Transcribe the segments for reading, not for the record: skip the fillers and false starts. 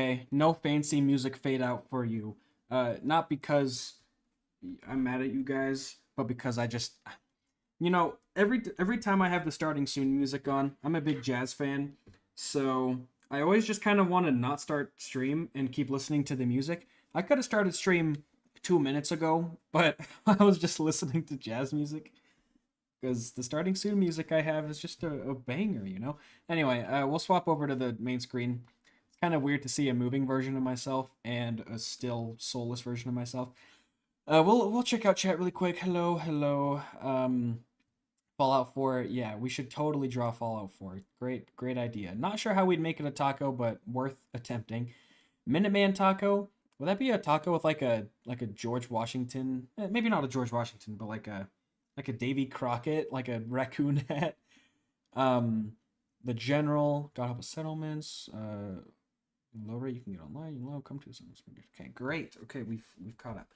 okay? No fancy music fade out for you. Not because I'm mad at you guys, but because I just, every time I have the starting soon music on, I'm a big jazz fan, so I always just kind of want to not start stream and keep listening to the music. I could have started stream 2 minutes ago, but I was just listening to jazz music because the starting soon music I have is just a banger, you know. Anyway, we'll swap over to the main screen. It's kind of weird to see a moving version of myself and a still soulless version of myself. We'll check out chat really quick. Hello, hello. Fallout 4. Yeah, we should totally draw Fallout 4. Great idea. Not sure how we'd make it a taco, but worth attempting. Minuteman taco. Would that be a taco with like a George Washington? Maybe not a George Washington, but like a Davy Crockett, like a raccoon hat. Um, the general. God help us settlements. Low rate. You can get online. Low. Come to settlements. Okay, great. Okay, we've caught up.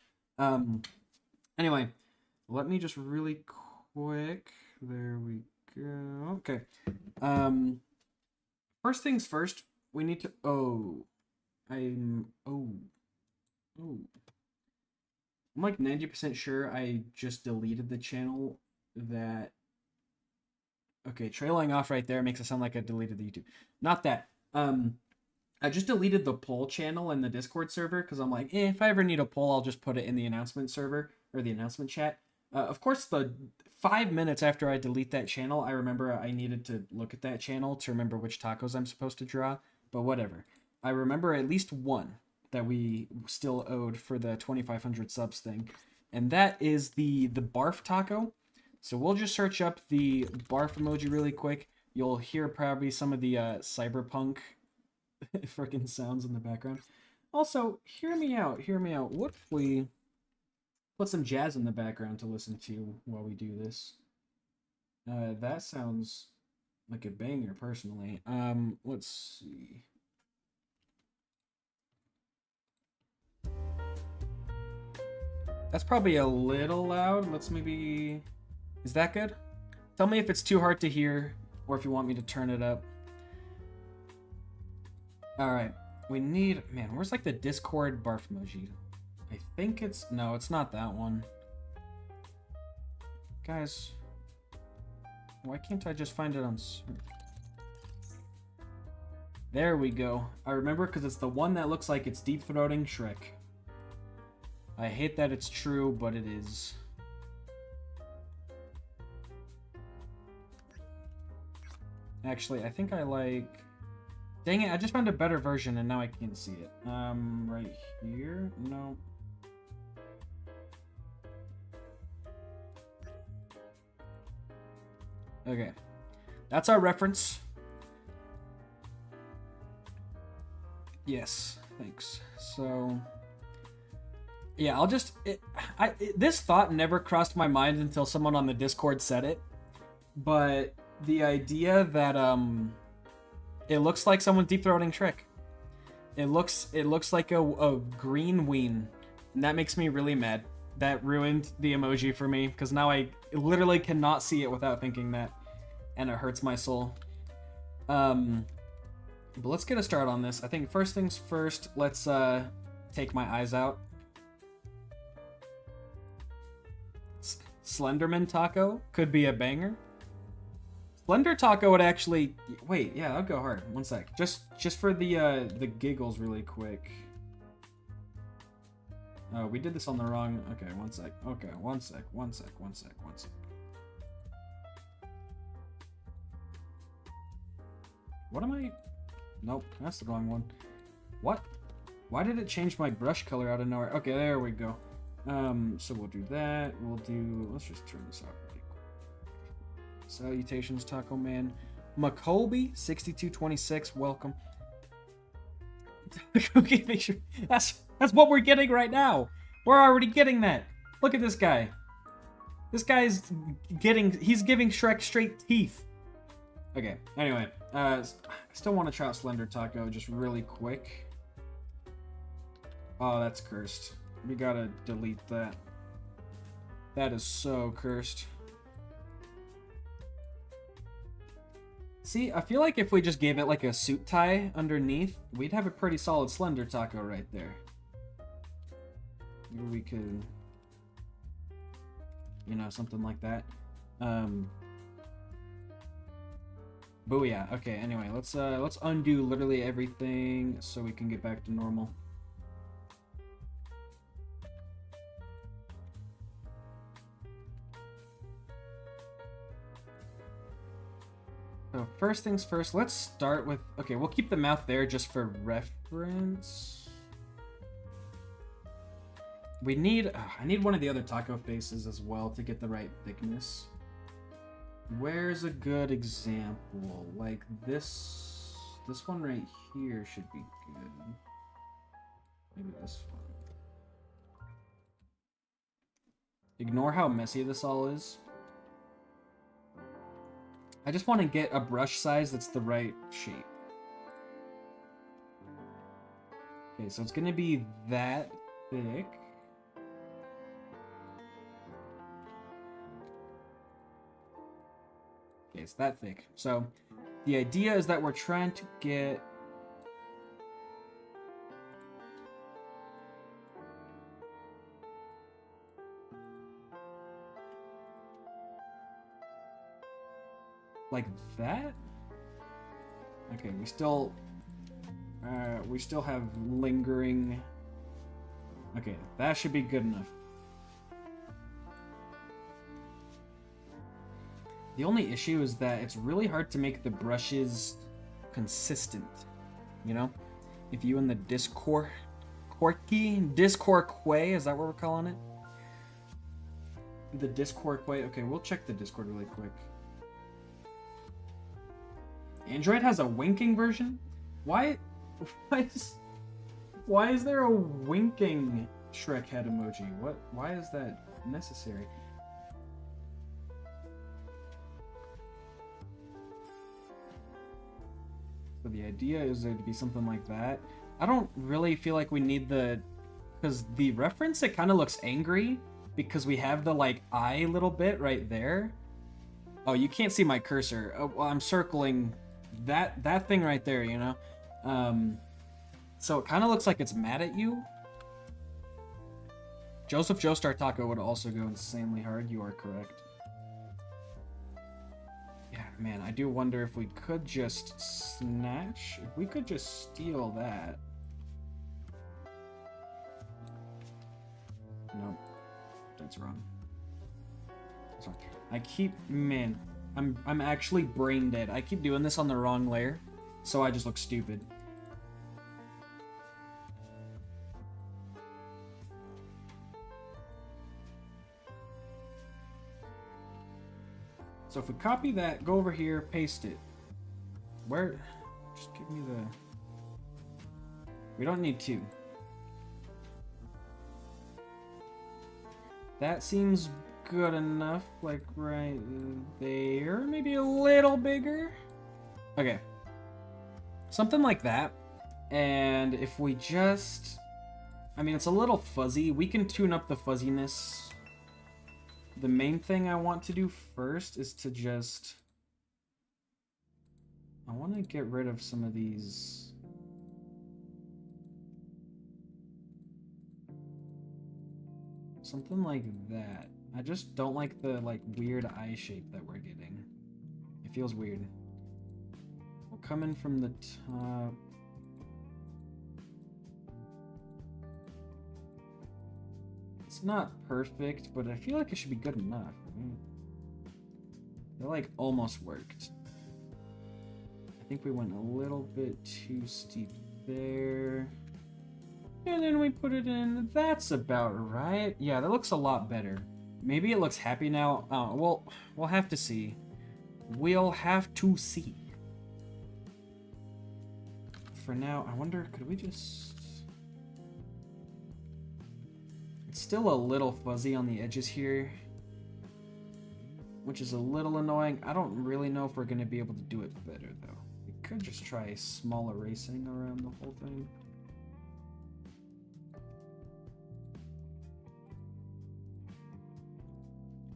Anyway, let me just really quick. There we go. Okay. First things first, we need to. I'm like 90% sure I just deleted the channel that. Okay, trailing off right there makes it sound like I deleted the YouTube. Not that. I just deleted the poll channel in the Discord server because I'm like, if I ever need a poll, I'll just put it in the announcement server or the announcement chat. Of course, the 5 minutes after I delete that channel, I remember I needed to look at that channel to remember which tacos I'm supposed to draw, but whatever. I remember at least one that we still owed for the 2,500 subs thing, and that is the barf taco. So we'll just search up the barf emoji really quick. You'll hear probably some of the cyberpunk freaking sounds in the background. Also, hear me out. What if we put some jazz in the background to listen to while we do this? That sounds like a banger, personally. Let's see. That's probably a little loud. Let's maybe... Is that good? Tell me if it's too hard to hear or if you want me to turn it up. Alright. We need... Man, where's like the Discord barf emoji? I think it's... No, it's not that one. Guys... Why can't I just find it on... There we go. I remember because it's the one that looks like it's deep-throating Shrek. I hate that it's true, but it is. Actually, I think I like... Dang it, I just found a better version and now I can't see it. Right here? No. Okay. That's our reference. Yes, thanks. So... Yeah, I'll just... this thought never crossed my mind until someone on the Discord said it. But the idea that, it looks like someone deep-throating Shrek. It looks like a green ween. And that makes me really mad. That ruined the emoji for me, because now I literally cannot see it without thinking that. And it hurts my soul. But let's get a start on this. I think first things first, let's take my eyes out. Slenderman taco could be a banger. Slender taco would actually... Wait, yeah, I'll go hard. One sec. Just for the giggles really quick. Oh, we did this on the wrong... Okay, one sec. Okay, one sec. What am I... Nope, that's the wrong one. What? Why did it change my brush color out of nowhere? Okay, there we go. So we'll do that. Let's just turn this off really quick. Salutations, Taco Man. McColby, 6226, welcome. Okay, make sure. That's what we're getting right now. We're already getting that. Look at this guy. This guy's he's giving Shrek straight teeth. Okay, anyway. I still want to try out Slender Taco just really quick. Oh, that's cursed. We gotta delete that. That is so cursed. See, I feel like if we just gave it like a suit tie underneath, we'd have a pretty solid slender taco right there. Maybe we could, you know, something like that. Booyah. Okay, anyway, let's undo literally everything so we can get back to normal. So first things first, let's start with, okay, we'll keep the mouth there just for reference. We need, I need one of the other taco faces as well to get the right thickness. Where's a good example? Like this one right here should be good. Maybe this one. Ignore how messy this all is. I just want to get a brush size that's the right shape. Okay, so it's going to be that thick. Okay, it's that thick. So the idea is that we're trying to get... like that? Okay, we still have lingering... Okay, that should be good enough. The only issue is that it's really hard to make the brushes consistent, you know? If you in the Discord Quay, is that what we're calling it? The Discord Quay. Okay, we'll check the Discord really quick. Android has a winking version? Why is there a winking Shrek head emoji? Why is that necessary? So the idea is there to be something like that. I don't really feel like we need the... Because the reference, it kind of looks angry. Because we have the, like, eye little bit right there. Oh, you can't see my cursor. Oh, well, I'm circling that thing right there, you know? So it kind of looks like it's mad at you. Joseph Joestar Taco would also go insanely hard. You are correct. Yeah, man, I do wonder if we could just snatch... If we could just steal that. Nope. That's wrong. That's wrong. I keep... Man, I'm actually brain dead. I keep doing this on the wrong layer, so I just look stupid. So if we copy that, go over here, paste it. Where? Just give me the... We don't need two. That seems good enough, like right there. Maybe a little bigger. Okay. Something like that. And if we just... I mean, it's a little fuzzy. We can tune up the fuzziness. The main thing I want to do first is to just... I want to get rid of some of these... Something like that. I just don't like the, like, weird eye shape that we're getting. It feels weird. We'll come in from the top. It's not perfect, but I feel like it should be good enough. I mean, it like almost worked. I think we went a little bit too steep there. And then we put it in. That's about right. Yeah, that looks a lot better. Maybe it looks happy now. Well, we'll have to see. We'll have to see. For now, I wonder, could we just... It's still a little fuzzy on the edges here, which is a little annoying. I don't really know if we're going to be able to do it better, though. We could just try small erasing around the whole thing.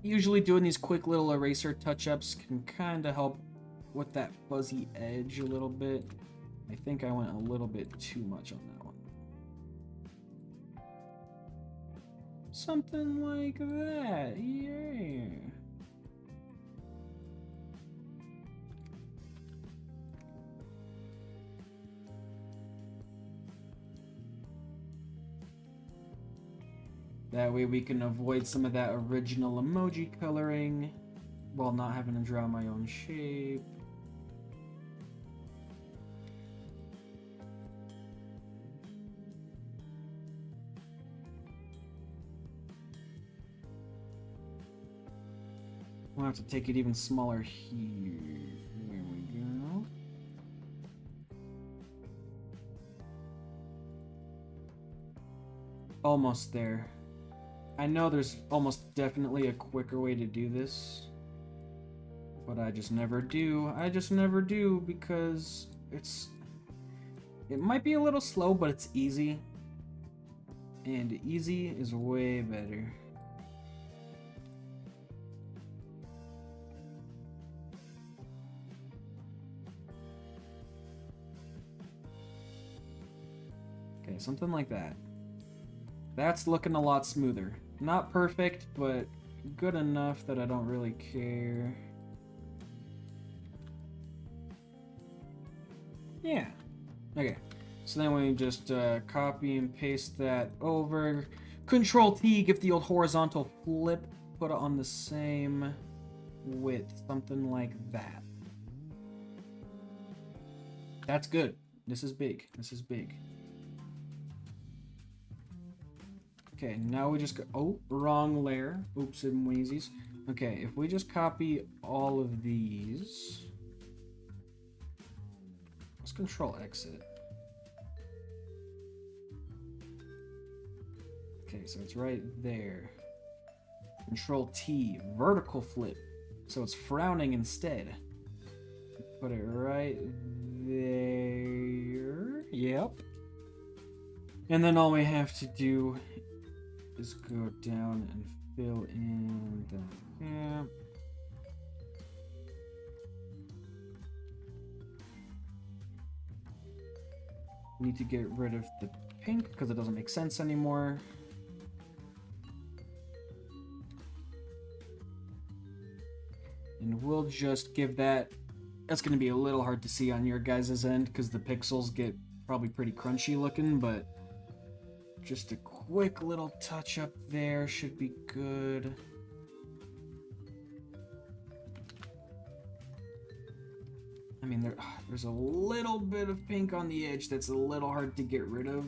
Usually doing these quick little eraser touch-ups can kind of help with that fuzzy edge a little bit. I think I went a little bit too much on that one. Something like that, yeah. That way we can avoid some of that original emoji coloring while not having to draw my own shape. We'll have to take it even smaller here. There we go. Almost there. I know there's almost definitely a quicker way to do this, but I just never do. I just never do because it might be a little slow, but it's easy. And easy is way better. Okay, something like that. That's looking a lot smoother. Not perfect, but good enough that I don't really care. Yeah. Okay. So then we just copy and paste that over. Control T, give the old horizontal flip. Put it on the same width. Something like that. That's good. This is big. This is big. Okay, now we just go... Oh, wrong layer. Oops and wheezies. Okay, if we just copy all of these... Let's Control exit. Okay, so it's right there. Control T, vertical flip. So it's frowning instead. Put it right there. Yep. And then all we have to do is go down and fill in the gap. Need to get rid of the pink because it doesn't make sense anymore. And we'll just give that... That's going to be a little hard to see on your guys' end because the pixels get probably pretty crunchy looking, but just a quick little touch up there should be good. I mean, there's a little bit of pink on the edge that's a little hard to get rid of.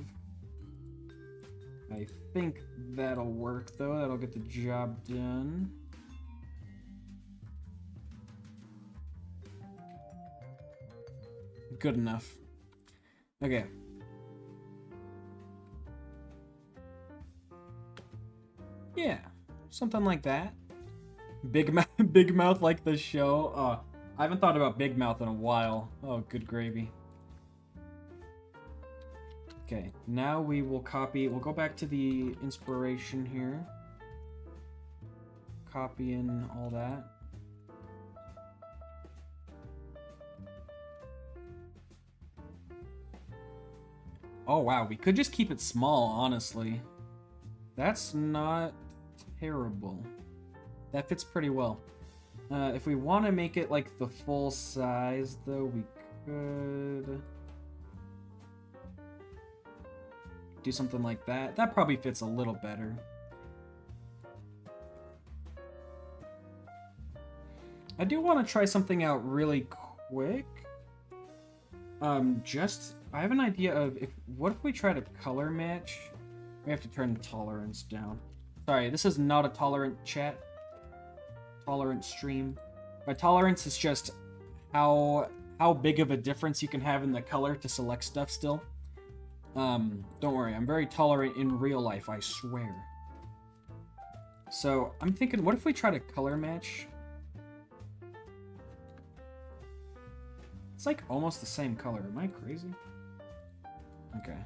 I think that'll work, though. That'll get the job done. Good enough. Okay. Yeah, something like that. Big mouth like the show. I haven't thought about Big Mouth in a while. Oh, good gravy. Okay, now we will copy. We'll go back to the inspiration here. Copy in all that. Oh wow, we could just keep it small, honestly. That's not terrible. That fits pretty well. If we want to make it like the full size, though, we could do something like that. That probably fits a little better. I do want to try something out really quick. I have an idea of what if we try to color match? We have to turn the tolerance down. Sorry, this is not a tolerant chat. Tolerant stream. My tolerance is just how big of a difference you can have in the color to select stuff still. Don't worry, I'm very tolerant in real life, I swear. So, I'm thinking, what if we try to color match? It's like almost the same color. Am I crazy? Okay.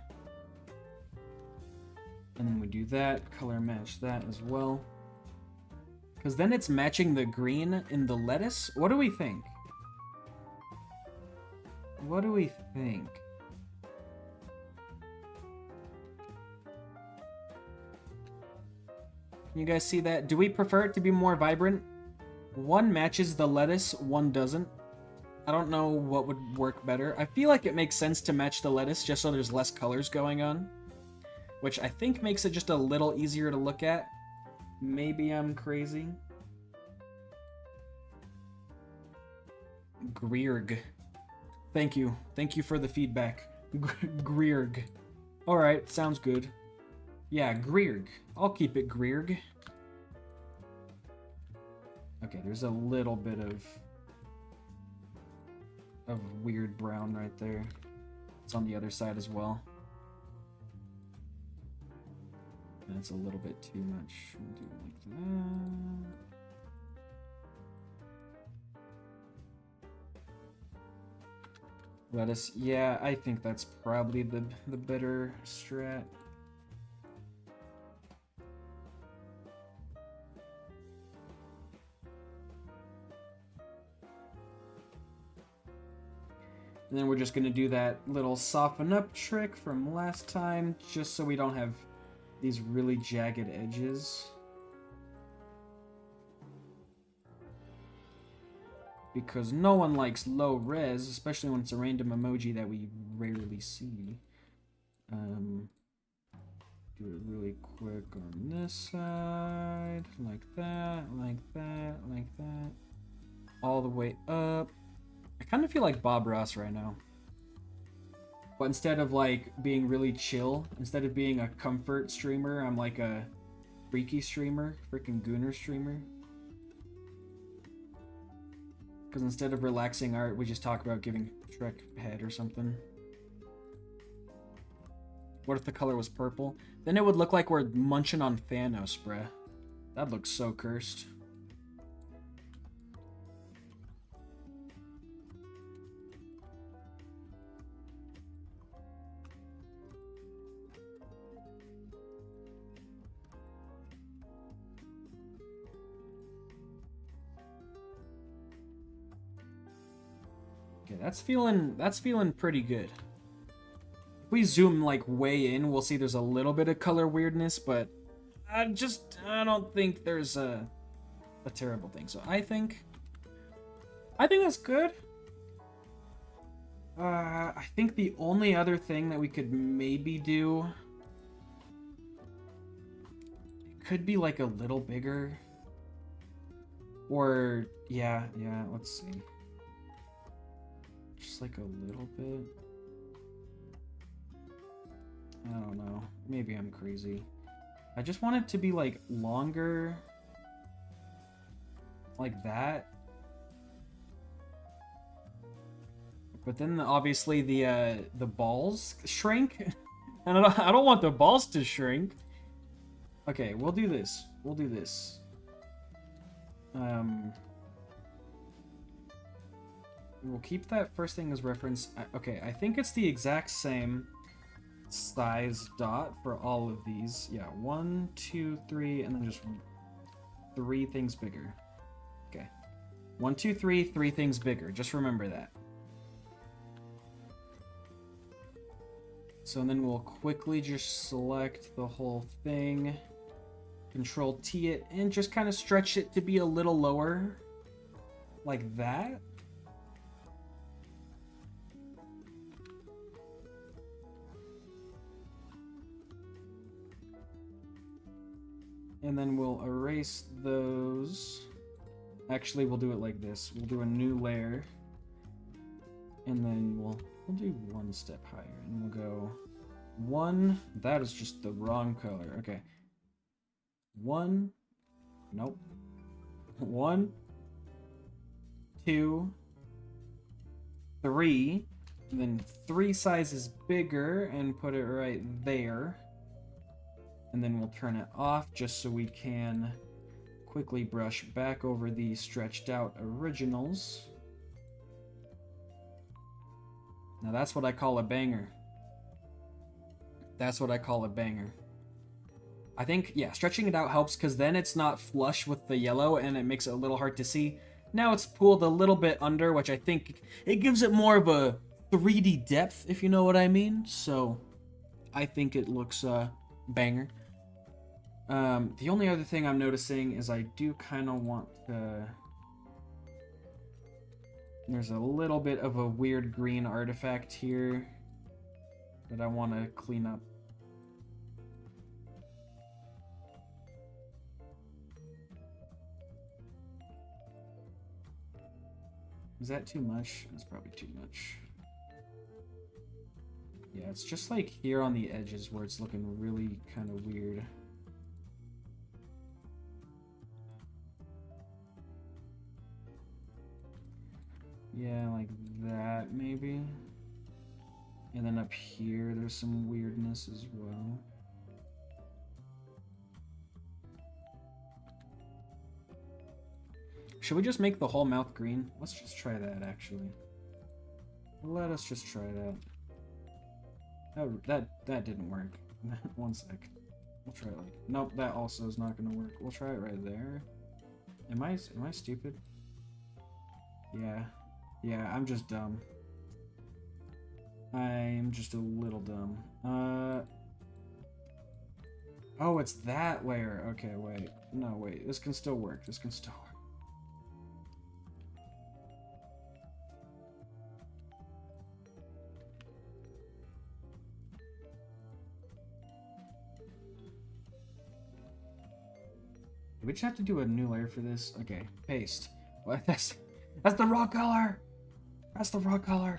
And then we do that, color match that as well. Because then it's matching the green in the lettuce. What do we think? What do we think? Can you guys see that? Do we prefer it to be more vibrant? One matches the lettuce, one doesn't. I don't know what would work better. I feel like it makes sense to match the lettuce just so there's less colors going on, which I think makes it just a little easier to look at. Maybe I'm crazy. Greerg. Thank you. Thank you for the feedback. Greerg. Alright, sounds good. Yeah, Greerg. I'll keep it Greerg. Okay, there's a little bit of weird brown right there. It's on the other side as well. That's a little bit too much. We'll do it like that. Lettuce. Yeah, I think that's probably the better strat. And then we're just gonna do that little soften up trick from last time, just so we don't have these really jagged edges. Because no one likes low res, especially when it's a random emoji that we rarely see. Do it really quick on this side, like that, like that, like that. All the way up. I kind of feel like Bob Ross right now. But instead of like being really chill, instead of being a comfort streamer, I'm like a freaky streamer, freaking gooner streamer. Because instead of relaxing art, we just talk about giving Shrek head or something. What if the color was purple? Then it would look like we're munching on Thanos, bruh. That looks so cursed. Okay, that's feeling pretty good. If we zoom like way in, we'll see there's a little bit of color weirdness, but I don't think there's a terrible thing. So I think that's good. I think the only other thing that we could maybe do, it could be like a little bigger, or yeah, let's see. Just like a little bit. I don't know. Maybe I'm crazy. I just want it to be like longer. Like that. But then obviously the balls shrink. And I don't want the balls to shrink. Okay, we'll do this. We'll do this. We'll keep that first thing as reference. Okay, I think it's the exact same size dot for all of these. Yeah, 1, 2, 3, and then just 3 things bigger. Okay. 1, 2, 3, 3 things bigger. Just remember that. So then we'll quickly just select the whole thing. Control T it, and just kind of stretch it to be a little lower. Like that. And then we'll erase those. Actually, we'll do it like this. We'll do a new layer. And then we'll do one step higher. And we'll go 1. That is just the wrong color. Okay. 1. Nope. 1, 2, 3. And then 3 sizes bigger and put it right there. And then we'll turn it off just so we can quickly brush back over the stretched out originals. Now that's what I call a banger. That's what I call a banger. I think, yeah, stretching it out helps because then it's not flush with the yellow and it makes it a little hard to see. Now it's pulled a little bit under, which I think it gives it more of a 3D depth, if you know what I mean. So I think it looks banger. The only other thing I'm noticing is I do kind of want to... There's a little bit of a weird green artifact here that I want to clean up. Is that too much? That's probably too much. Yeah, it's just like here on the edges where it's looking really kind of weird. Yeah, like that maybe. And then up here there's some weirdness as well. Should we just make the whole mouth green? Let's just try that, actually. Let us just try that. That didn't work. One sec. We'll try it like... Nope, that also is not gonna work. We'll try it right there. Am I stupid? Yeah. Yeah, I'm just dumb. I'm just a little dumb. Oh, it's that layer. Okay, wait. No, wait. This can still work. This can still work. We just have to do a new layer for this. Okay, paste. What? That's the raw color. That's the raw color.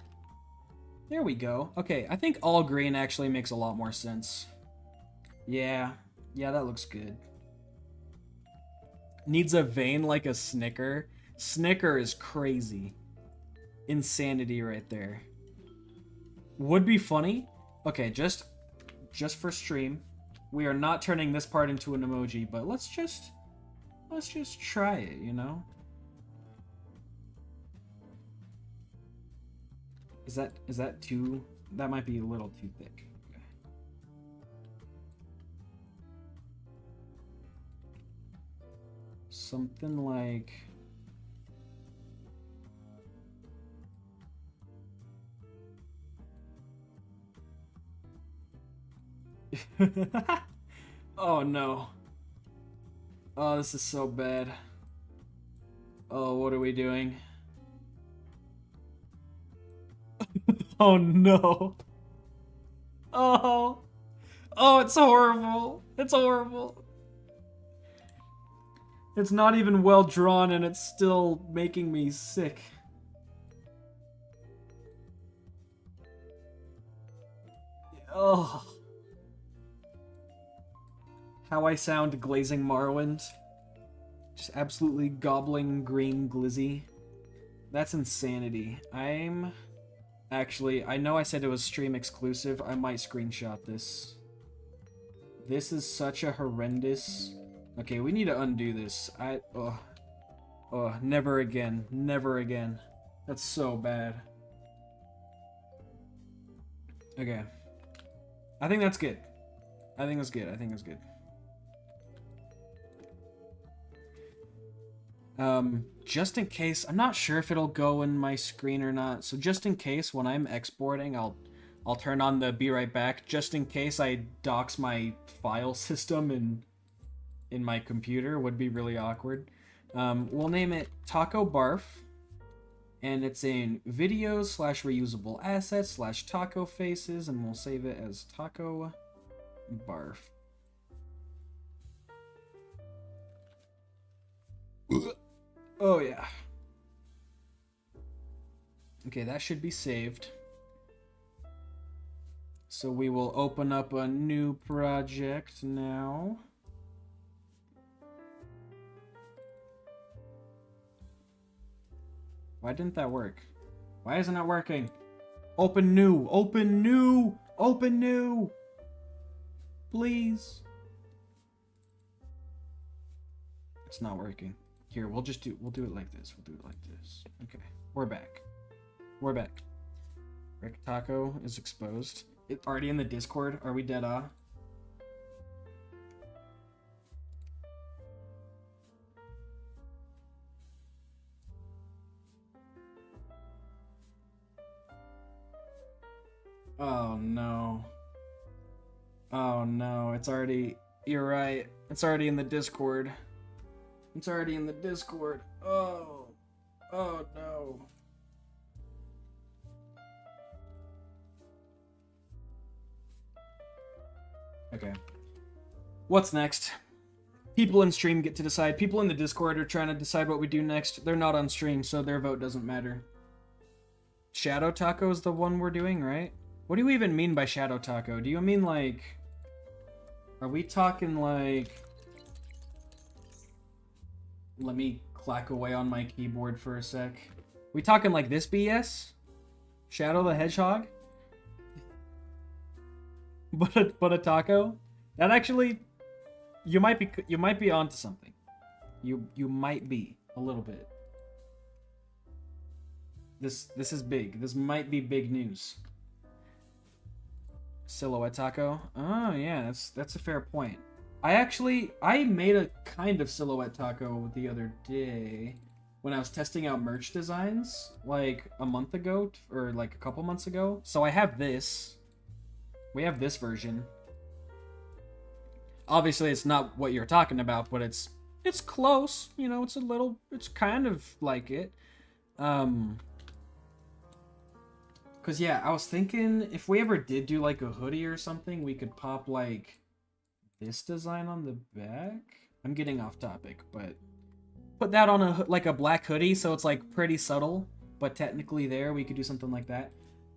There we go. Okay, I think all green actually makes a lot more sense. Yeah, that looks good. Needs a vein like a Snicker. Snicker is crazy. Insanity right there. Would be funny. Okay, just for stream, we are not turning this part into an emoji, but let's just try it, you know? Is that too... That might be a little too thick. Okay. Something like... Oh no. Oh, this is so bad. Oh, what are we doing? Oh no. Oh. Oh, it's horrible. It's horrible. It's not even well drawn and it's still making me sick. Oh. How I sound glazing Morrowind. Just absolutely gobbling green glizzy. That's insanity. Actually, I know I said it was stream exclusive. I might screenshot this. This is such a horrendous... Okay, we need to undo this. Oh, never again. Never again. That's so bad. Okay. I think that's good. I think that's good. Just in case, I'm not sure if it'll go in my screen or not, so just in case when I'm exporting, I'll turn on the be right back, just in case I dox my file system in my computer. Would be really awkward. We'll name it Taco Barf, and it's in videos / reusable assets / taco faces, and we'll save it as Taco Barf. Oh yeah. Okay, that should be saved. So we will open up a new project now. Why didn't that work? Why isn't it working? Open new, open new, open new. Please. It's not working. Here, we'll do it like this. Okay, we're back. Rick Taco is exposed. It's already in the Discord. Are we dead on? Oh no. Oh no, it's already... You're right. It's already in the Discord. It's already in the Discord. Oh. Oh no. Okay. What's next? People in stream get to decide. People in the Discord are trying to decide what we do next. They're not on stream, so their vote doesn't matter. Shadow Taco is the one we're doing, right? What do you even mean by Shadow Taco? Do you mean like... Are we talking like... Let me clack away on my keyboard for a sec. We talking like this BS? Shadow the Hedgehog? But a taco? That actually... You might be onto something. You might be a little bit. This is big. This might be big news. Silhouette taco. Oh yeah, that's a fair point. I made a kind of silhouette taco the other day when I was testing out merch designs like a month ago or like a couple months ago. So I have this. We have this version. Obviously, it's not what you're talking about, but it's close. You know, it's kind of like it. Cause yeah, I was thinking if we ever did do like a hoodie or something, we could pop like this design on the back. I'm getting off topic, but put that on a black hoodie, so it's like pretty subtle, but technically there we could do something like that.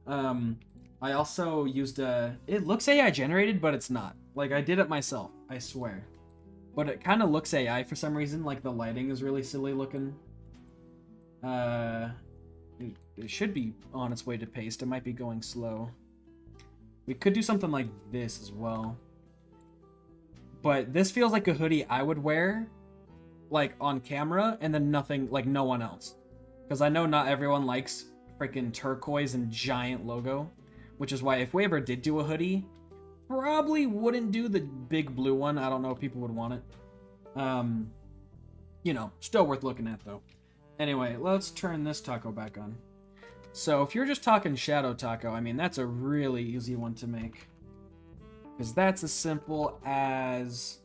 I also used it looks AI generated, but it's not. Like, I did it myself, I swear. But it kind of looks AI for some reason, like the lighting is really silly looking. It should be on its way to paste, it might be going slow. We could do something like this as well. But this feels like a hoodie I would wear, like, on camera, and then nothing, like, no one else. Because I know not everyone likes freaking turquoise and giant logo. Which is why if we ever did do a hoodie, probably wouldn't do the big blue one. I don't know if people would want it. You know, still worth looking at though. Anyway, let's turn this taco back on. So if you're just talking Shadow Taco, I mean, that's a really easy one to make. Because that's as simple as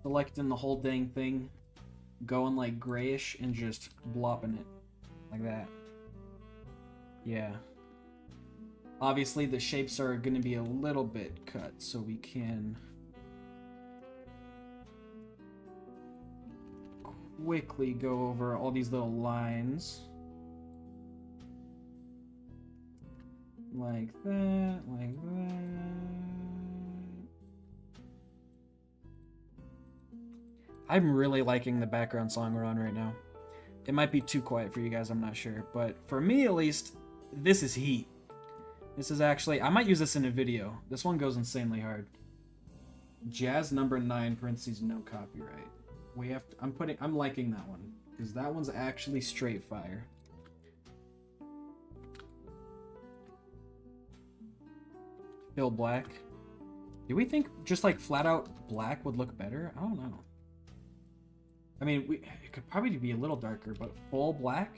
selecting the whole dang thing, going like grayish, and just blopping it. Like that. Yeah. Obviously, the shapes are going to be a little bit cut, so we can quickly go over all these little lines. Like that, like that. I'm really liking the background song we're on right now. It might be too quiet for you guys, I'm not sure. But for me, at least, this is heat. This is actually... I might use this in a video. This one goes insanely hard. Jazz number 9, parentheses, no copyright. We have to... I'm liking that one. Because that one's actually straight fire. Fill black. Do we think just like flat out black would look better? I don't know. I mean, it could probably be a little darker, but full black?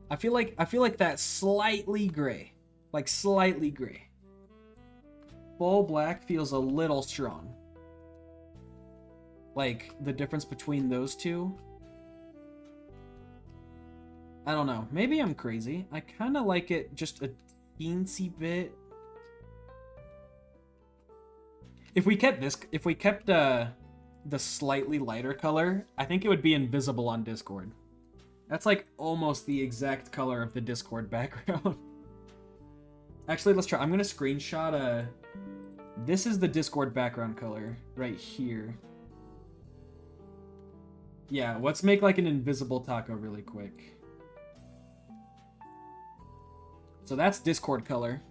I feel like that's slightly gray. Like, slightly gray. Full black feels a little strong. Like, the difference between those two. I don't know. Maybe I'm crazy. I kind of like it just a teensy bit. If we kept the slightly lighter color, I think it would be invisible on Discord. That's like almost the exact color of the Discord background. Actually, let's try. I'm gonna screenshot this is the Discord background color right here. Yeah, let's make like an invisible taco really quick. So that's Discord color.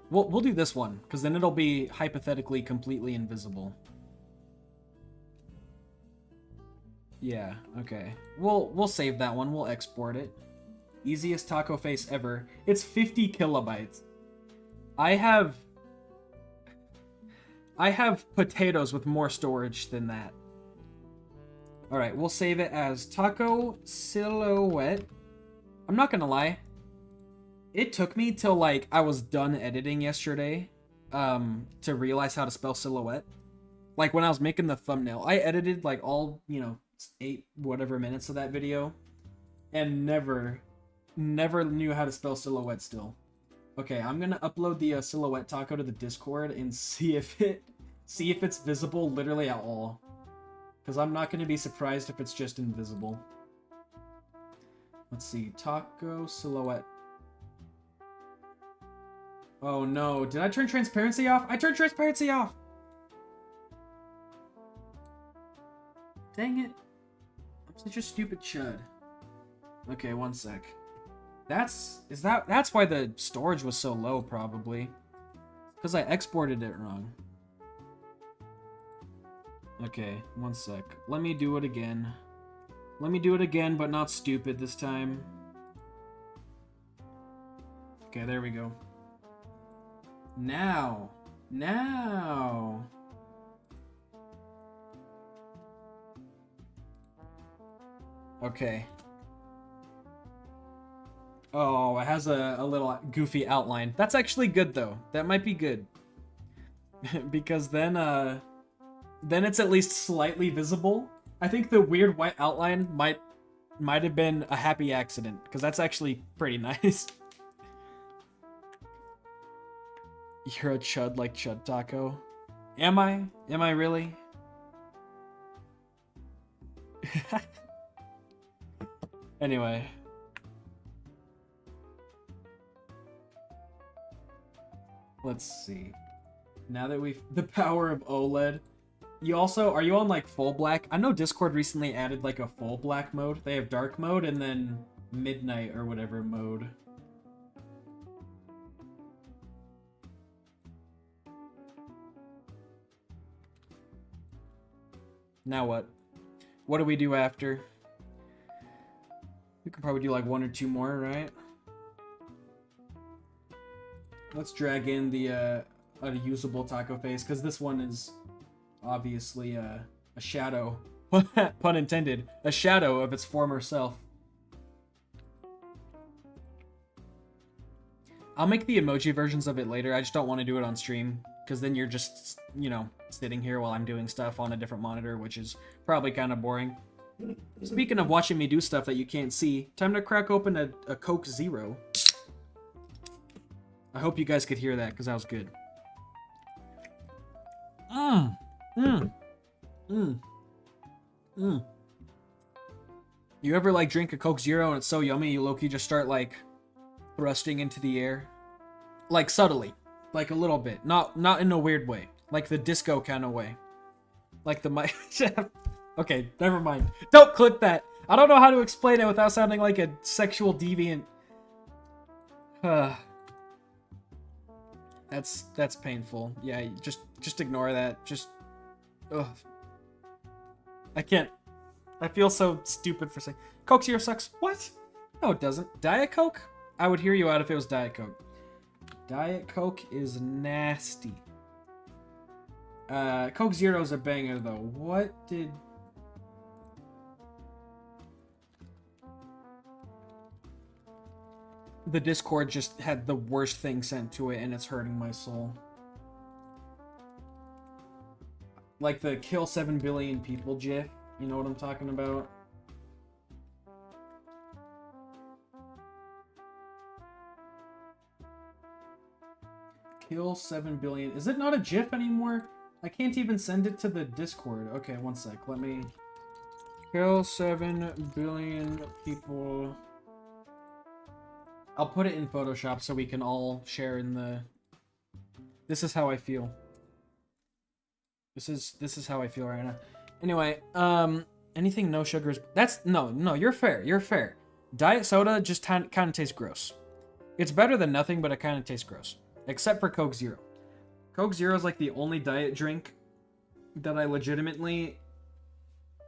We'll do this one, because then it'll be hypothetically completely invisible. Yeah, okay. We'll save that one. We'll export it. Easiest taco face ever. It's 50 kilobytes. I have potatoes with more storage than that. Alright, we'll save it as taco silhouette. I'm not gonna lie. It took me till like I was done editing yesterday to realize how to spell silhouette. Like when I was making the thumbnail, I edited like all, 8 whatever minutes of that video and never knew how to spell silhouette still. Okay, I'm going to upload the silhouette taco to the Discord and see if it's visible literally at all. Cuz I'm not going to be surprised if it's just invisible. Let's see. Taco silhouette. Oh no, did I turn transparency off? I turned transparency off! Dang it. I'm such a stupid chud. Okay, one sec. That's why the storage was so low, probably. Because I exported it wrong. Okay, one sec. Let me do it again. Let me do it again, but not stupid this time. Okay, there we go. Now. Okay. Oh, it has a little goofy outline. That's actually good, though. That might be good. Because then it's at least slightly visible. I think the weird white outline might have been a happy accident, because that's actually pretty nice. You're a chud like Chud Taco. Am I? Am I really? Anyway. Let's see. Now that we've... The power of OLED. You also... Are you on, like, full black? I know Discord recently added, like, a full black mode. They have dark mode and then midnight or whatever mode. Now what? What do we do after? We could probably do like 1 or 2 more, right? Let's drag in the a usable taco face, because this one is obviously a shadow. Pun intended. A shadow of its former self. I'll make the emoji versions of it later. I just don't want to do it on stream, because then you're just, sitting here while I'm doing stuff on a different monitor, which is probably kind of boring. Speaking of watching me do stuff that you can't see, time to crack open a Coke Zero. I hope you guys could hear that, because that was good. You ever, like, drink a Coke Zero and it's so yummy you low-key just start, like, thrusting into the air? Like, subtly. Like, a little bit. Not in a weird way. Like the disco kind of way. Like the mic... Okay, never mind. Don't clip that! I don't know how to explain it without sounding like a sexual deviant. That's painful. Yeah, just ignore that. Just... Ugh. I can't... I feel so stupid for saying... Coke Zero sucks. What? No, it doesn't. Diet Coke? I would hear you out if it was Diet Coke. Diet Coke is nasty. Coke Zero's a banger, though. What did... The Discord just had the worst thing sent to it, and it's hurting my soul. Like the kill 7 billion people gif. You know what I'm talking about? Kill 7 billion. Is it not a gif anymore? I can't even send it to the Discord. Okay, one sec. Let me... Kill 7 billion people. I'll put it in Photoshop so we can all share in the... This is how I feel. This is how I feel right now. Anyway, anything no sugars... That's... No, you're fair. You're fair. Diet soda just kind of tastes gross. It's better than nothing, but it kind of tastes gross. Except for Coke Zero. Coke Zero is like the only diet drink that I legitimately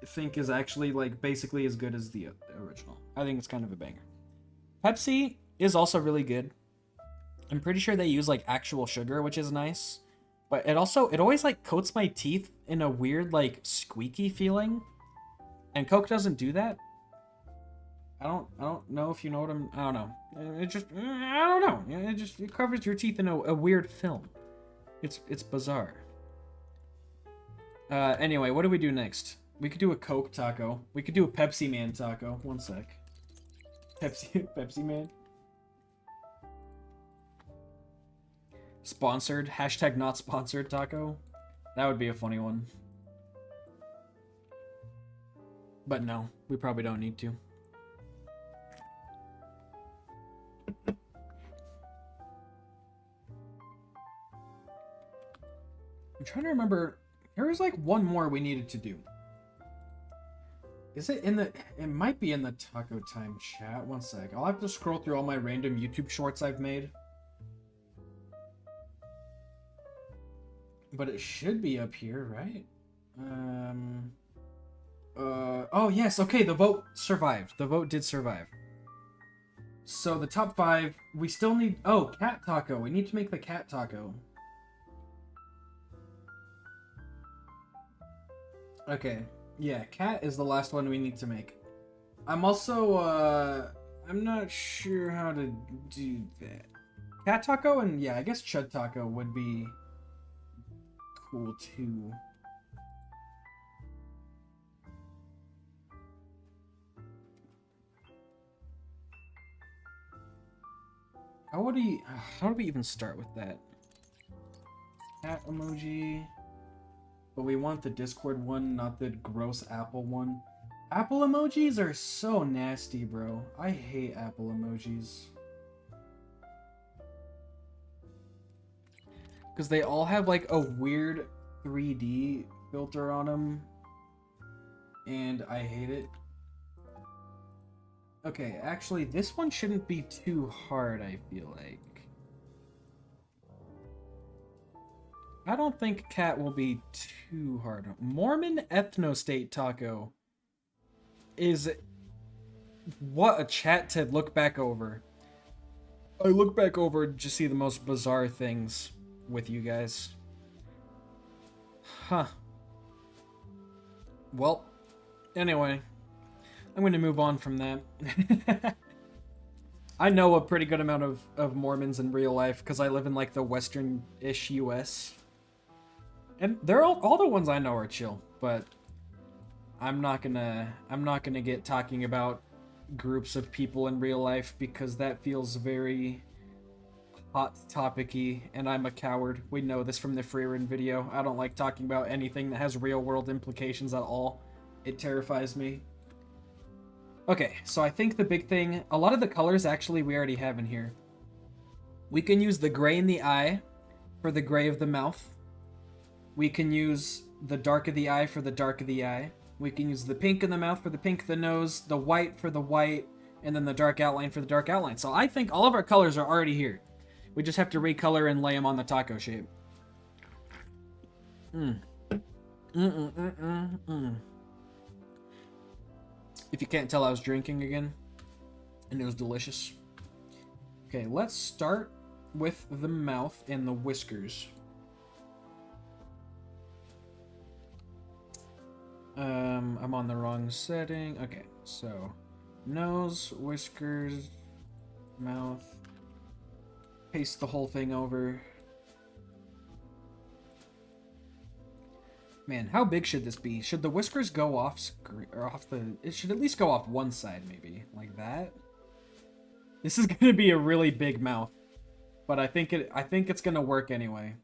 think is actually like basically as good as the original. I think it's kind of a banger. Pepsi is also really good. I'm pretty sure they use like actual sugar, which is nice. But it always like coats my teeth in a weird like squeaky feeling. And Coke doesn't do that. I don't know if you know what I don't know. It just I don't know. It covers your teeth in a weird film. It's bizarre. Anyway, what do we do next? We could do a Coke taco. We could do a Pepsi Man taco. One sec. Pepsi Man. Sponsored. Hashtag not sponsored taco. That would be a funny one. But no, we probably don't need to. I'm trying to remember. There was like one more we needed to do. Is it in the... It might be in the Taco Time chat. One sec. I'll have to scroll through all my random YouTube shorts I've made. But it should be up here, right? Oh, yes. Okay, the vote survived. The vote did survive. So the top 5, we still need... Oh, cat taco. We need to make the cat taco. Okay. Yeah, cat is the last one we need to make. I'm also, I'm not sure how to do that. Cat taco and, yeah, I guess chud taco would be cool, too. How do we even start with that? Cat emoji. But we want the Discord one, not the gross Apple one. Apple emojis are so nasty, bro. I hate Apple emojis. Because they all have like a weird 3D filter on them. And I hate it. Okay, actually, this one shouldn't be too hard, I feel like. I don't think cat will be too hard. Mormon Ethnostate Taco is what a chat to look back over. I look back over to see the most bizarre things with you guys. Huh. Well, anyway, I'm going to move on from that. I know a pretty good amount of Mormons in real life because I live in like the western-ish US. And they're all the ones I know are chill, but I'm not gonna get talking about groups of people in real life because that feels very hot topic-y, and I'm a coward. We know this from the Freerun video. I don't like talking about anything that has real-world implications at all. It terrifies me. Okay, so I think the big thing, a lot of the colors actually we already have in here. We can use the gray in the eye for the gray of the mouth. We can use the dark of the eye for the dark of the eye. We can use the pink in the mouth for the pink of the nose, the white for the white, and then the dark outline for the dark outline. So I think all of our colors are already here. We just have to recolor and lay them on the taco shape. If you can't tell, I was drinking again, and it was delicious. Okay, let's start with the mouth and the whiskers. I'm on the wrong setting. Okay, so nose, whiskers, mouth. Paste the whole thing over. Man, how big should this be? Should the whiskers go off screen or off the? It should at least go off one side, maybe like that. This is gonna be a really big mouth, but I think it's gonna work anyway.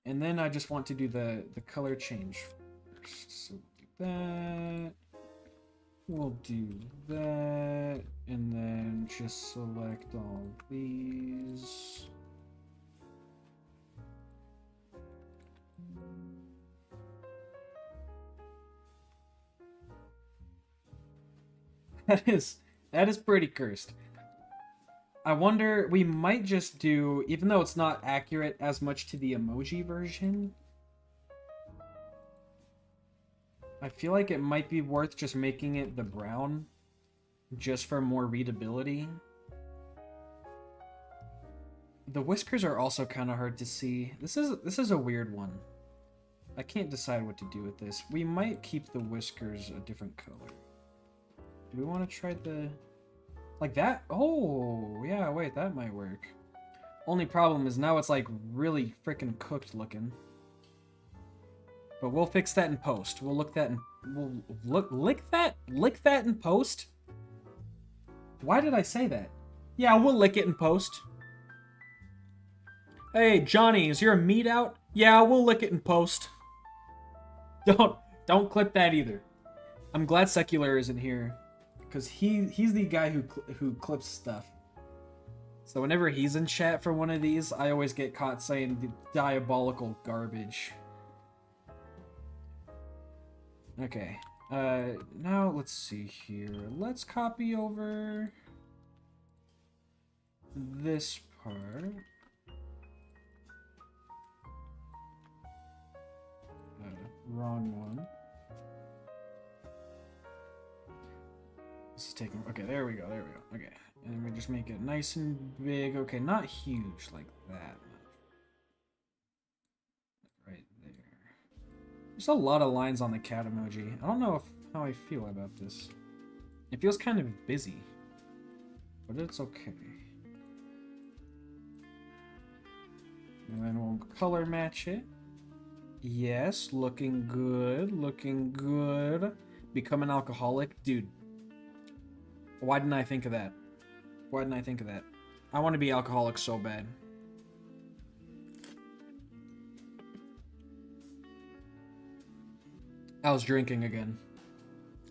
And then I just want to do the color change first. So we'll do that. We'll do that, and then just select all these. That is pretty cursed. I wonder, we might just do, even though it's not accurate as much to the emoji version, I feel like it might be worth just making it the brown, just for more readability. The whiskers are also kind of hard to see. This is a weird one. I can't decide what to do with this. We might keep the whiskers a different color. Do we want to try the... Like that? Oh, yeah, wait, that might work. Only problem is now it's like really freaking cooked looking. But we'll fix that in post. We'll lick that in post? Why did I say that? Yeah, we'll lick it in post. Hey, Johnny, is your meat out? Yeah, we'll lick it in post. Don't clip that either. I'm glad Secular isn't here, because he's the guy who clips stuff. So whenever he's in chat for one of these, I always get caught saying the diabolical garbage. Okay. Now let's see here. Let's copy over this part. Wrong one. This is taking... Okay, there we go, there we go. Okay. And we just make it nice and big. Okay, not huge like that. Right there. There's a lot of lines on the cat emoji. I don't know how I feel about this. It feels kind of busy. But it's okay. And then we'll color match it. Yes, looking good, looking good. Become an alcoholic? Dude. Why didn't I think of that? Why didn't I think of that? I want to be alcoholic so bad. I was drinking again.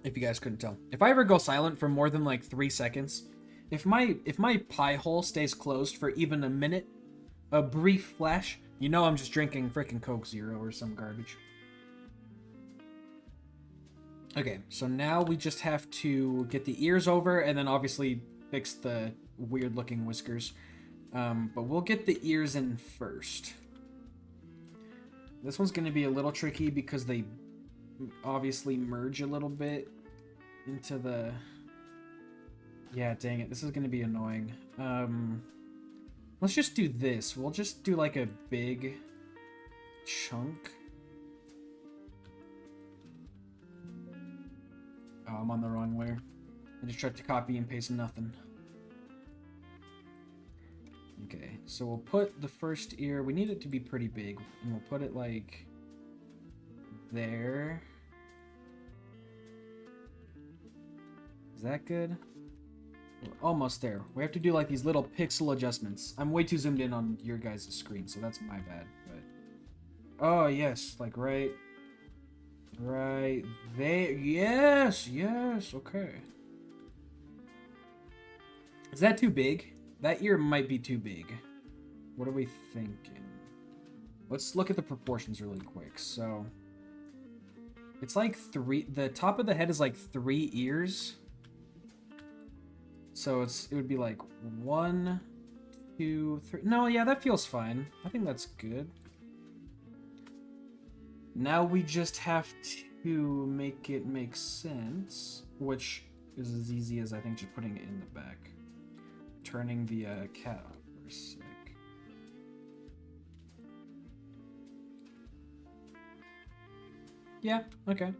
If you guys couldn't tell. If I ever go silent for more than like 3 seconds, if my pie hole stays closed for even a minute, a brief flash, you know I'm just drinking frickin' Coke Zero or some garbage. Okay, so now we just have to get the ears over and then obviously fix the weird looking whiskers. But we'll get the ears in first. This one's going to be a little tricky because they obviously merge a little bit into the... Yeah, dang it. This is going to be annoying. Let's just do this. We'll just do like a big chunk. Oh, I'm on the wrong layer. I just tried to copy and paste nothing. Okay, so we'll put the first ear. We need it to be pretty big. And we'll put it like there. Is that good? We're almost there. We have to do like these little pixel adjustments. I'm way too zoomed in on your guys' screen, so that's my bad. But oh yes, like right there. Yes, okay. Is that too big? That ear might be too big. What are we thinking? Let's look at the proportions really quick. So it's like the top of the head is like 3 ears. So it would be like 1, 2, 3. No, yeah, that feels fine. I think that's good. Now we just have to make it make sense, which is as easy as I think just putting it in the back. Turning the cat off for a sec. Yeah, okay.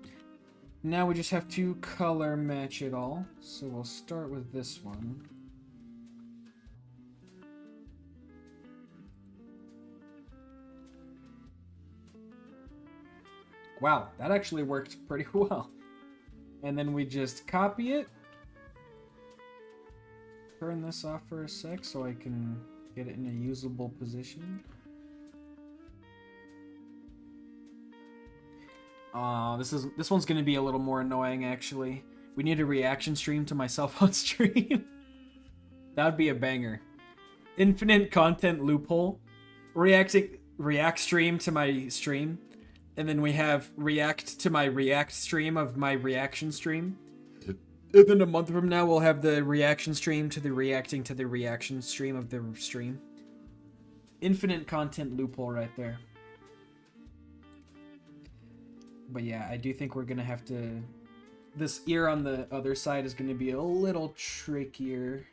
Now we just have to color match it all. So we'll start with this one. Wow, that actually worked pretty well. And then we just copy it. Turn this off for a sec so I can get it in a usable position. This one's gonna be a little more annoying actually. We need a reaction stream to myself on stream. That would be a banger. Infinite content loophole. React stream to my stream. And then we have react to my react stream of my reaction stream. And then a month from now we'll have the reaction stream to the reacting to the reaction stream of the stream. Infinite content loophole right there. But yeah, I do think we're gonna have to... This ear on the other side is gonna be a little trickier.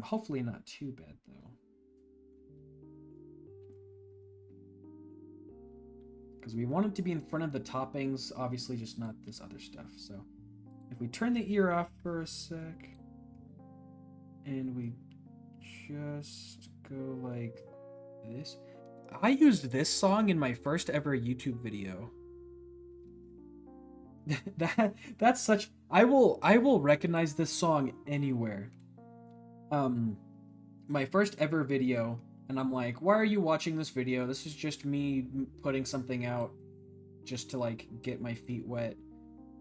Hopefully not too bad though. because we want it to be in front of the toppings, obviously just not this other stuff. So if we turn the ear off for a sec, and we just go like this. I used this song in my first ever YouTube video. That's such, I will recognize this song anywhere. My first ever video, and I'm like, why are you watching this video? This is just me putting something out just to like get my feet wet.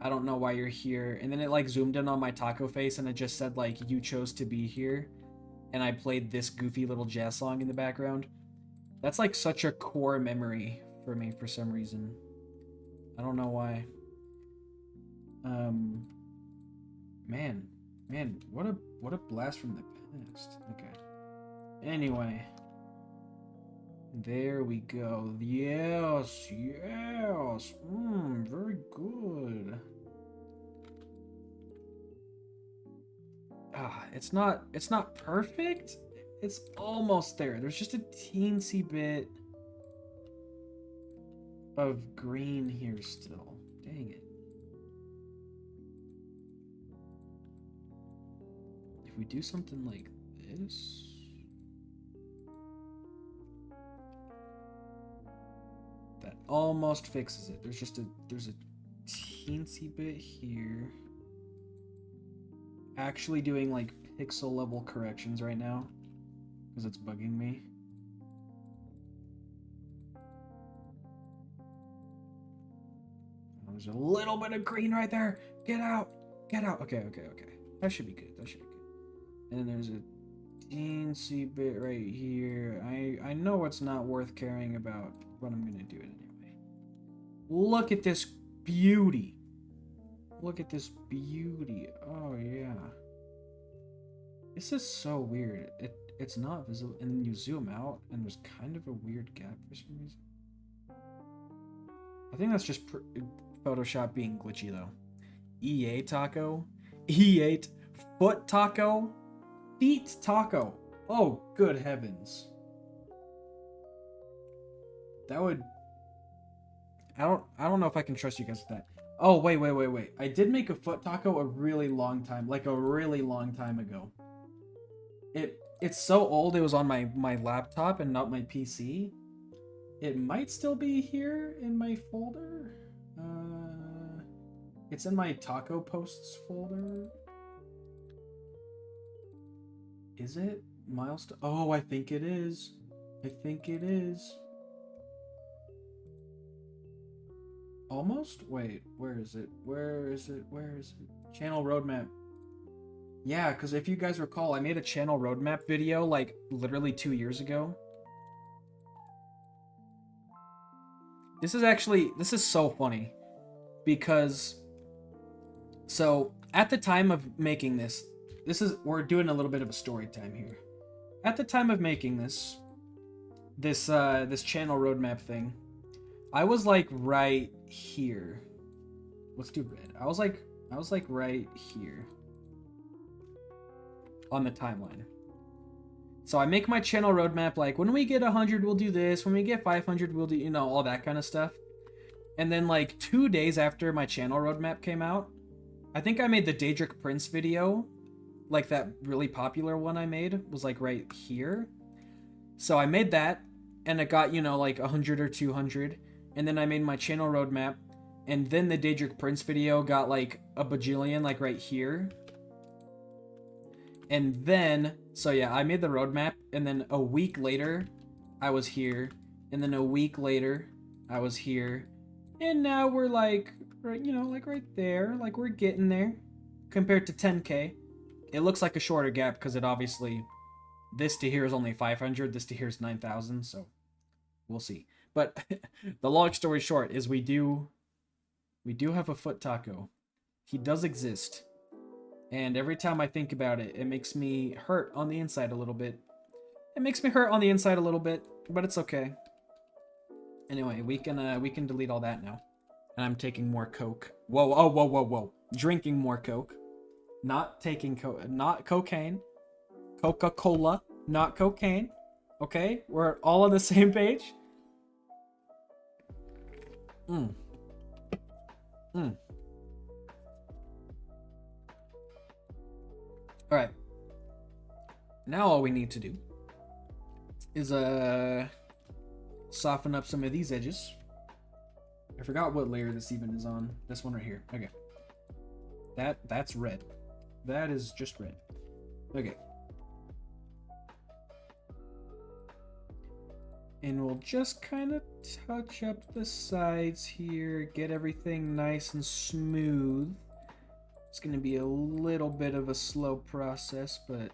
I don't know why you're here. And then it like zoomed in on my taco face and it just said like, you chose to be here. And I played this goofy little jazz song in the background. That's like such a core memory for me for some reason. I don't know why. Man, what a blast from the past. Okay. Anyway. There we go. Yes. Very good. It's not perfect. It's almost there. There's just a teensy bit of green here still. Dang it. If we do something like this. That almost fixes it. There's a teensy bit here. Actually doing like pixel level corrections right now because it's bugging me. There's a little bit of green right there. Get out. Okay. That should be good. And then there's a teensy bit right here. I know it's not worth caring about, but I'm gonna do it anyway. Look at this beauty. Oh yeah. This is so weird. It's not visible, and then you zoom out, and there's kind of a weird gap for some reason. I think that's just Photoshop being glitchy though. E8 taco, E8 foot taco, feet taco. Oh, good heavens. That would. I don't know if I can trust you guys with that. Oh, wait. I did make a foot taco a really long time ago. It's so old it was on my laptop and not my PC. It might still be here in my folder. It's in my taco posts folder. Is it? Milestone? Oh, I think it is. Almost? Wait, where is it? Channel roadmap. Yeah, because if you guys recall, I made a channel roadmap video like literally 2 years ago. This is so funny because so at the time of making this we're doing a little bit of a story time here. At the time of making this channel roadmap thing, I was like right here. Let's do red. I was like right here on the timeline. So I make my channel roadmap like when we get 100 we'll do this, when we get 500 we'll do, you know, all that kind of stuff. And then like 2 days after my channel roadmap came out, I think I made the Daedric Prince video, like that really popular one I made was like right here. So I made that and it got, you know, like 100 or 200. And then I made my channel roadmap, and then the Daedric Prince video got like a bajillion, like right here. And then, so yeah, I made the roadmap, and then a week later, I was here, and then a week later, I was here, and now we're like, right, you know, like right there, like we're getting there. Compared to 10K, it looks like a shorter gap because it obviously, this to here is only 500, this to here is 9,000, so we'll see. But the long story short is we do have a foot taco. He does exist. And every time I think about it, it makes me hurt on the inside a little bit. But it's okay. Anyway, we can delete all that now. And I'm taking more Coke. Whoa. Drinking more Coke. Not taking not cocaine. Coca-Cola, not cocaine. Okay? We're all on the same page. Mm. Mm. All right. Now all we need to do is soften up some of these edges. I forgot what layer this even is on. This one right here. Okay. That's red. That is just red. Okay. And we'll just kind of touch up the sides here, get everything nice and smooth. It's going to be a little bit of a slow process, but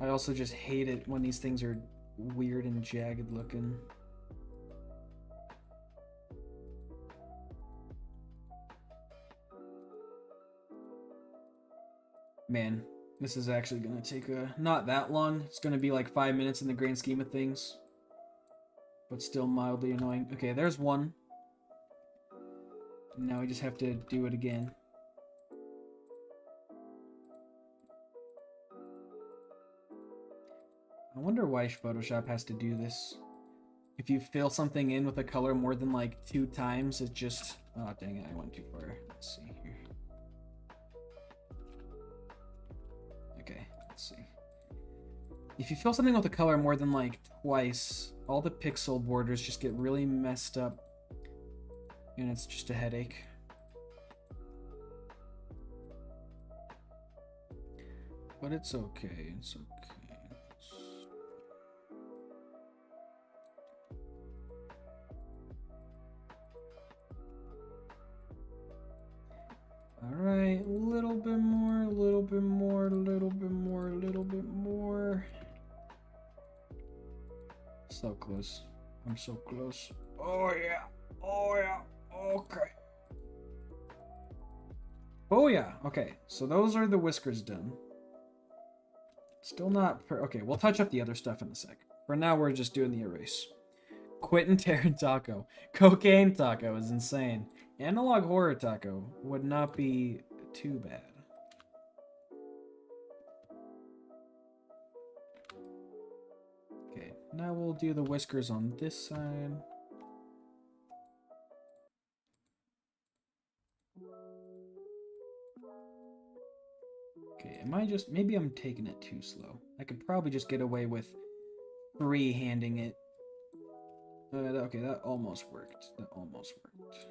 I also just hate it when these things are weird and jagged looking. Man, this is actually going to take not that long. It's going to be like 5 minutes in the grand scheme of things. But still mildly annoying. Okay, there's one. Now we just have to do it again. I wonder why Photoshop has to do this. If you fill something in with a color more than like 2 times, it just... Oh, dang it, I went too far. Let's see here. Okay, let's see. If you fill something with a color more than like twice, all the pixel borders just get really messed up. And it's just a headache. But it's okay, it's okay. Alright, a little bit more, a little bit more, a little bit more, a little bit more. So close. I'm so close. Oh yeah, oh yeah, okay. Oh yeah, okay. So those are the whiskers done. Still not okay, we'll touch up the other stuff in a sec. For now, we're just doing the erase. Quentin Tarantino. Cocaine Taco is insane. Analog Horror Taco would not be too bad. Okay, now we'll do the whiskers on this side. Okay, maybe I'm taking it too slow. I could probably just get away with free-handing it. Okay, that almost worked. That almost worked.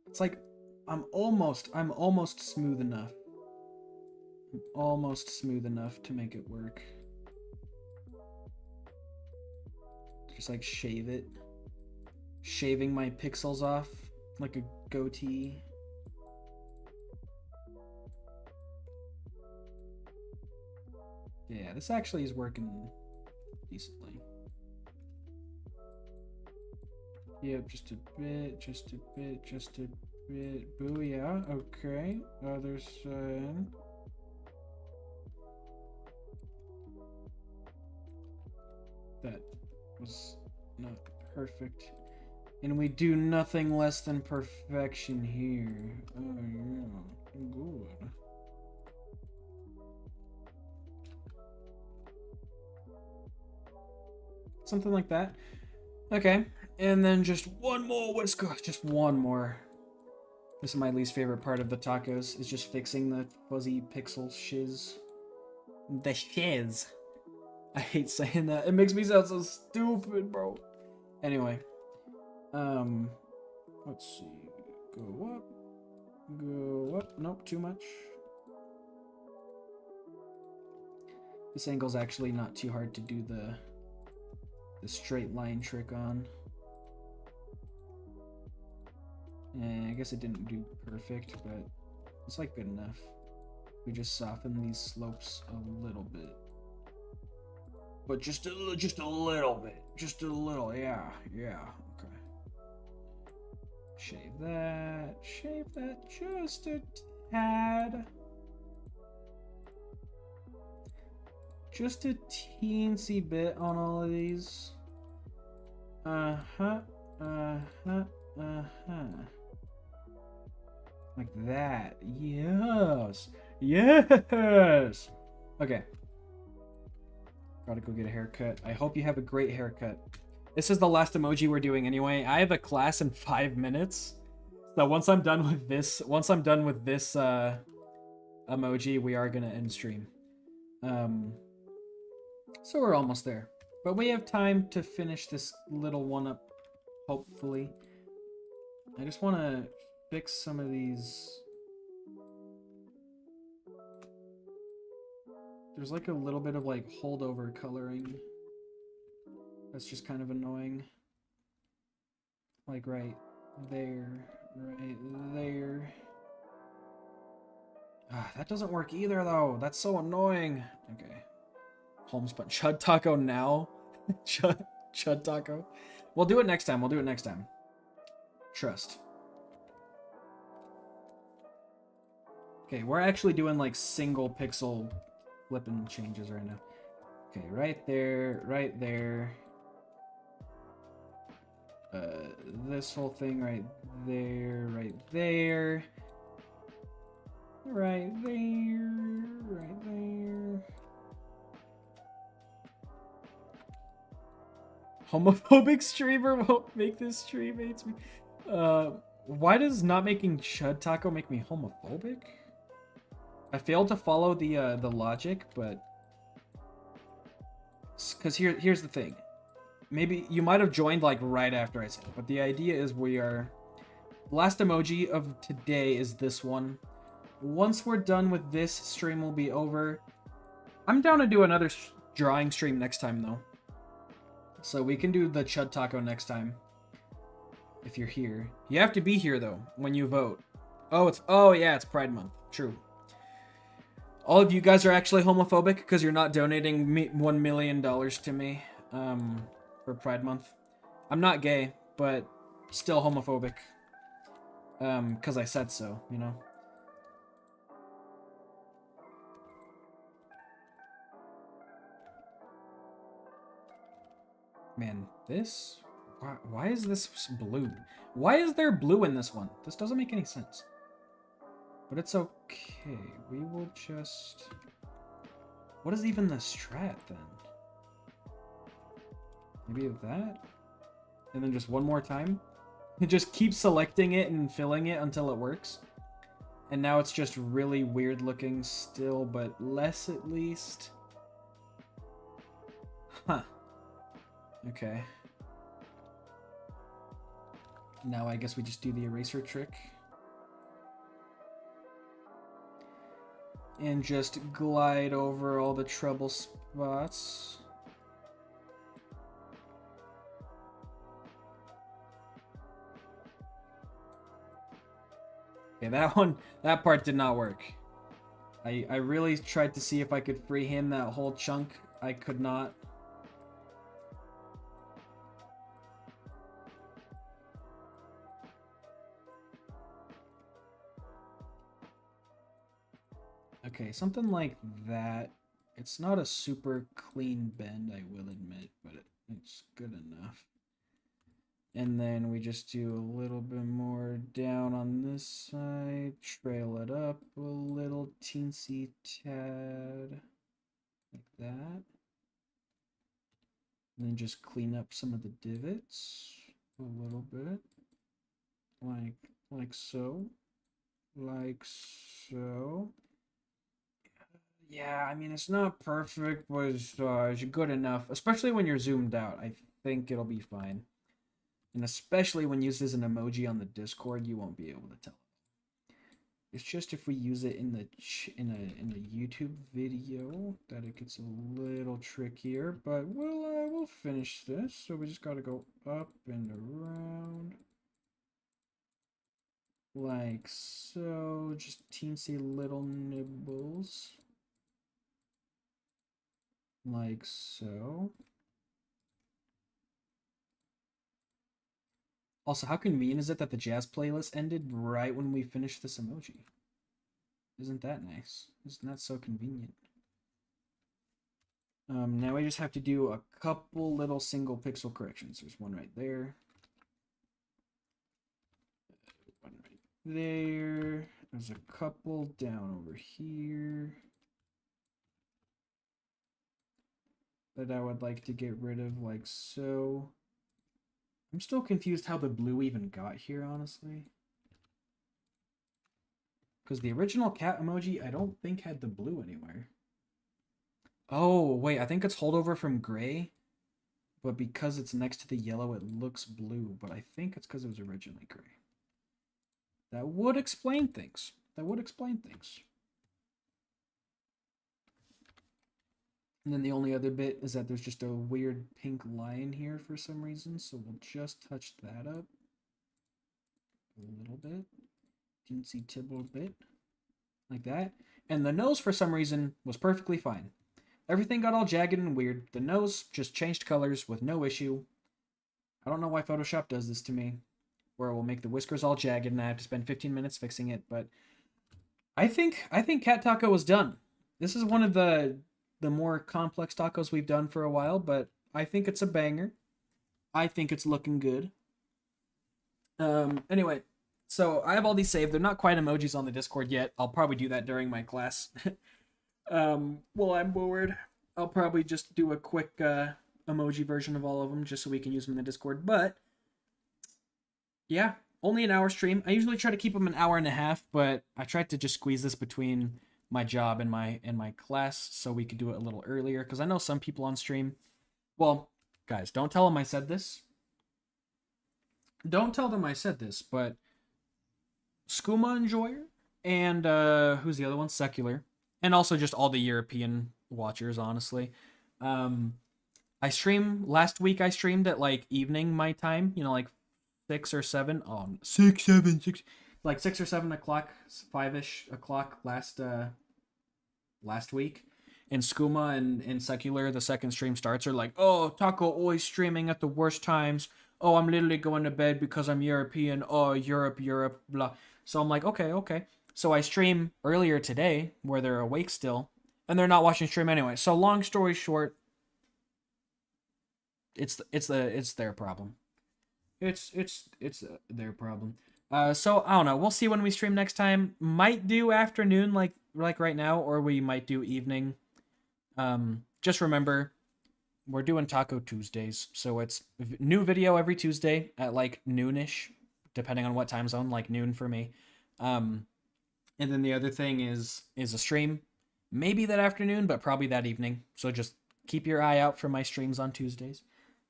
It's like I'm almost smooth enough. I'm almost smooth enough to make it work. Just like shave it. Shaving my pixels off like a goatee. Yeah, this actually is working decently. Yep, just a bit, just a bit, just a bit. Booyah, okay. Other side. That was not perfect. And we do nothing less than perfection here. Oh yeah, good. Something like that. Okay, and then just one more whisker. Just one more. This is my least favorite part of the tacos, is just fixing the fuzzy pixel shiz. The shiz. I hate saying that. It makes me sound so stupid, bro. Anyway. Let's see. Go up. Go up. Nope, too much. This angle's actually not too hard to do the straight line trick on. I guess it didn't do perfect, but it's like good enough. We just soften these slopes a little bit. But just a little bit. Just a little, yeah, okay. Shave that just a tad. Just a teensy bit on all of these. Like that. Yes. Yes. Okay. Gotta go get a haircut. I hope you have a great haircut. This is the last emoji we're doing anyway. I have a class in 5 minutes. So once I'm done with this, emoji, we are gonna end stream. So we're almost there. But we have time to finish this little one up, hopefully. I just want to fix some of these. There's like a little bit of like holdover coloring. That's just kind of annoying. Like right there, right there. Ah, that doesn't work either though. That's so annoying. Okay. Homespun. Chud Taco now? Chud Taco? We'll do it next time. We'll do it next time. Trust. Okay, we're actually doing like single pixel flipping changes right now. Okay, right there, right there. This whole thing right there, right there. Right there, right there. Homophobic streamer won't make this stream, hates me. Why does not making Chud Taco make me homophobic? I failed to follow the logic, but because here's the thing. Maybe you might have joined like right after I said it, but the idea is we are last emoji of today is this one. Once we're done with this, stream will be over. I'm down to do another drawing stream next time though, so we can do the Chud Taco next time. If you're here, you have to be here though when you vote. Oh yeah, it's Pride Month. True. All of you guys are actually homophobic because you're not donating $1 million to me for Pride Month. I'm not gay, but still homophobic because I said so, you know. Man, this... Why is this blue? Why is there blue in this one? This doesn't make any sense. But it's okay. We will just... What is even the strat then? Maybe that? And then just one more time? You just keep selecting it and filling it until it works. And now it's just really weird looking still, but less at least. Huh. Okay. Now I guess we just do the eraser trick. And just glide over all the trouble spots. Okay, that part did not work. I really tried to see if I could freehand that whole chunk. I could not. Okay, something like that. It's not a super clean bend, I will admit, but it's good enough. And then we just do a little bit more down on this side, trail it up a little teensy tad, like that. And then just clean up some of the divots a little bit, like so, like so. Yeah, I mean, it's not perfect, but it's good enough, especially when you're zoomed out. I think it'll be fine. And especially when used as an emoji on the Discord, you won't be able to tell. It's just if we use it in the YouTube video that it gets a little trickier, but we'll finish this. So we just got to go up and around. Like so, just teensy little nibbles. Like so. Also, how convenient is it that the jazz playlist ended right when we finished this emoji? Isn't that nice? Isn't that so convenient? Now we just have to do a couple little single pixel corrections. There's one right there. One right there. There's a couple down over here. that I would like to get rid of, like so. I'm still confused how the blue even got here, honestly. Because the original cat emoji, I don't think had the blue anywhere. Oh, wait, I think it's holdover from gray. But because it's next to the yellow, it looks blue. But I think it's because it was originally gray. That would explain things. That would explain things. And then the only other bit is that there's just a weird pink line here for some reason. So we'll just touch that up a little bit. Teensy tibble bit. Like that. And the nose, for some reason, was perfectly fine. Everything got all jagged and weird. The nose just changed colors with no issue. I don't know why Photoshop does this to me, where it will make the whiskers all jagged and I have to spend 15 minutes fixing it, but I think Cat Taco was done. This is one of the more complex tacos we've done for a while, but I think it's a banger. I think it's looking good. Anyway, so I have all these saved. They're not quite emojis on the Discord yet. I'll probably do that during my class. While I'm bored, I'll probably just do a quick emoji version of all of them just so we can use them in the Discord. But yeah, only an hour stream. I usually try to keep them an hour and a half, but I tried to just squeeze this between my job and my class so we could do it a little earlier, because I know some people on stream. Well, guys, don't tell them I said this. Don't tell them I said this, but Skooma Enjoyer and who's the other one? Secular. And also just all the European watchers, honestly. I stream last week. I streamed at like evening my time, you know, like 6 or 7. Oh, 6, 7, 6, like 6 or 7 o'clock, 5ish o'clock last week. And Skooma and Secular, the second stream starts, are like, oh, Taco always streaming at the worst times. Oh, I'm literally going to bed because I'm European. Oh, Europe, blah. So I'm like, okay. So I stream earlier today where they're awake still, and they're not watching stream anyway. So long story short, it's their problem. It's their problem. So I don't know. We'll see when we stream next time. Might do afternoon like right now, or we might do evening. Just remember, we're doing Taco Tuesdays, so it's new video every Tuesday at like noonish, depending on what time zone, like noon for me. And then the other thing is a stream, maybe that afternoon, but probably that evening. So just keep your eye out for my streams on Tuesdays.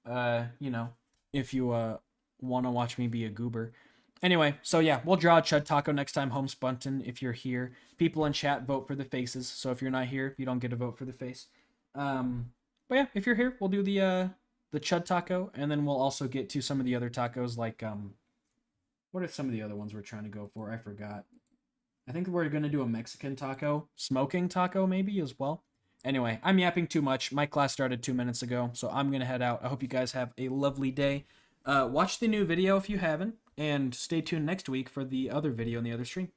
You know, if you want to watch me be a goober. Anyway, so yeah, we'll draw a Chud Taco next time, Home Spunton, if you're here. People in chat vote for the faces, so if you're not here, you don't get a vote for the face. But yeah, if you're here, we'll do the Chud Taco, and then we'll also get to some of the other tacos, like, what are some of the other ones we're trying to go for? I forgot. I think we're going to do a Mexican taco, smoking taco maybe as well. Anyway, I'm yapping too much. My class started 2 minutes ago, so I'm going to head out. I hope you guys have a lovely day. Watch the new video if you haven't, and stay tuned next week for the other video in the other stream.